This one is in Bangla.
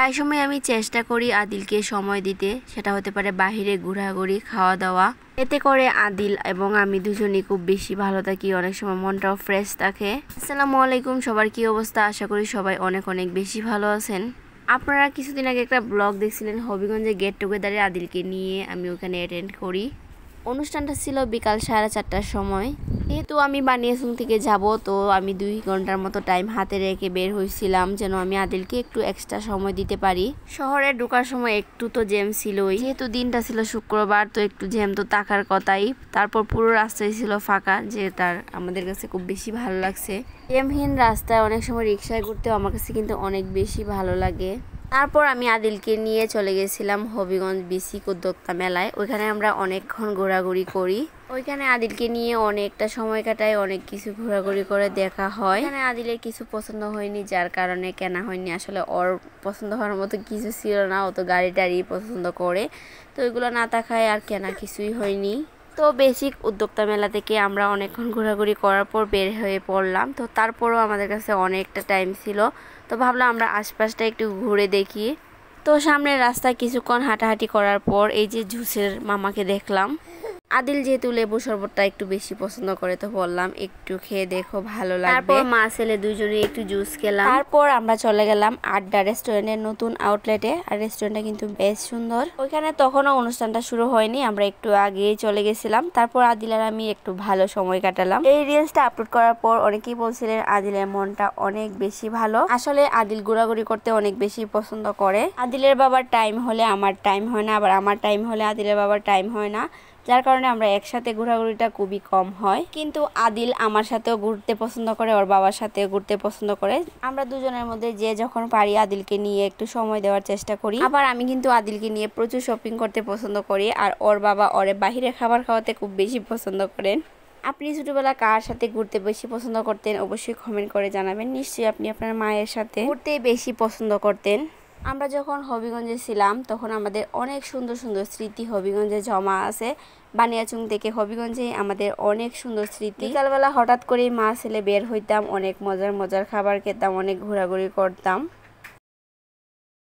প্রায় সময় আমি চেষ্টা করি আদিলকে সময় দিতে, সেটা হতে পারে বাহিরে ঘোরাঘুরি, খাওয়া দাওয়া। এতে করে আদিল এবং আমি দুজনেই খুব বেশি ভালো থাকি, অনেক সময় মনটাও ফ্রেশ থাকে। আসসালামু আলাইকুম, সবার কি অবস্থা? আশা করি সবাই অনেক অনেক বেশি ভালো আছেন। আপনারা কিছুদিন আগে একটা ব্লগ দেখছিলেন হবিগঞ্জে গেট টুগেদারে আদিলকে নিয়ে আমি ওখানে অ্যাটেন্ড করি। অনুষ্ঠানটা ছিল বিকাল 4:30টার সময়। যেহেতু আমি বানিয়াচং থেকে যাব, তো আমি 2 ঘন্টার মতো টাইম হাতে রেখে বের হয়েছিলাম যেন আমি আদিলকে একটু এক্সট্রা সময় দিতে পারি। শহরে ঢোকার সময় একটু তো জ্যাম ছিলই, যেহেতু দিনটা ছিল শুক্রবার, তো একটু জ্যাম তো থাকার কথাই। তারপর পুরো রাস্তায় ছিল ফাঁকা, যেটা আমাদের কাছে খুব বেশি ভালো লাগছে। জ্যামহীন রাস্তায় অনেক সময় রিক্সায় ঘুরতেও আমার কাছে কিন্তু অনেক বেশি ভালো লাগে। তারপর আমি আদিলকে নিয়ে চলে গেছিলাম হবিগঞ্জ বেসিক উদ্যোক্তা মেলায়। ওইখানে আমরা অনেকক্ষণ ঘোরাঘুরি করি। ওইখানে আদিলকে নিয়ে অনেকটা সময় কাটাই, অনেক কিছু ঘোরাঘুরি করে দেখা হয়। এখানে আদিলের কিছু পছন্দ হয়নি, যার কারণে কেনা হয়নি। আসলে ওর পছন্দ হওয়ার মতো কিছু ছিল না, ও তো গাড়ি টাড়ি পছন্দ করে, তো ওইগুলো না থাকায় আর কেনা কিছুই হয়নি। তো বেসিক উদ্যোক্তা মেলা থেকে আমরা অনেকক্ষণ ঘোরাঘুরি করার পর বের হয়ে পড়লাম। তো তারপরও আমাদের কাছে অনেকটা টাইম ছিল, তো ভাবলাম আমরা আশপাশটা একটু ঘুরে দেখি। তো সামনের রাস্তায় কিছুক্ষণ হাঁটাহাঁটি করার পর এই যে জুসের মামাকে দেখলাম। আদিল যেহেতু লেবু শরবতটা একটু বেশি পছন্দ করে, তো বললাম একটু খেয়ে দেখো, ভালো লাগবে। তারপর মা ছেলে দুজনে একটু জুস খেলাম। তারপর আমরা চলে গেলাম আড্ডা রেস্টুরেন্টের নতুন আউটলেটে। আর রেস্টুরেন্টটা কিন্তু বেশ সুন্দর। ওইখানে তখনও অনুষ্ঠানটা শুরু হয়নি, আমরা একটু আগেই চলে গেছিলাম। তারপর আদিল আর আমি একটু ভালো সময় কাটালাম। এই রিলসটা আপলোড করার পর অনেকেই বলছিলেন আদিলের মনটা অনেক বেশি ভালো। আসলে আদিল ঘোরাঘুরি করতে অনেক বেশি পছন্দ করে। আদিলের বাবার টাইম হলে আমার টাইম হয় না, আবার আমার টাইম হলে আদিলের বাবার টাইম হয় না, যার কারণে আমরা একসাথে ঘোরাঘুরিটা খুবই কম হয়। কিন্তু আদিল আমার সাথেও ঘুরতে পছন্দ করে, ওর বাবার সাথেও ঘুরতে পছন্দ করে। আমরা দুজনের মধ্যে যে যখন পারি আদিলকে নিয়ে একটু সময় দেওয়ার চেষ্টা করি। আবার আমি কিন্তু আদিলকে নিয়ে প্রচুর শপিং করতে পছন্দ করি, আর ওর বাবা ওরে বাহিরে খাবার খাওয়াতে খুব বেশি পছন্দ করেন। আপনি ছোটবেলা কার সাথে ঘুরতে বেশি পছন্দ করতেন অবশ্যই কমেন্ট করে জানাবেন। নিশ্চয়ই আপনি আপনার মায়ের সাথে ঘুরতে বেশি পছন্দ করতেন। আমরা যখন হবিগঞ্জে ছিলাম তখন আমাদের অনেক সুন্দর সুন্দর স্মৃতি হবিগঞ্জে জমা আছে। বানিয়াচং থেকে হবিগঞ্জে আমাদের অনেক সুন্দর স্মৃতি। বিকালবেলা হঠাৎ করেই মা ছেলে বের হইতাম, অনেক মজার মজার খাবার খেতাম, অনেক ঘোরাঘুরি করতাম।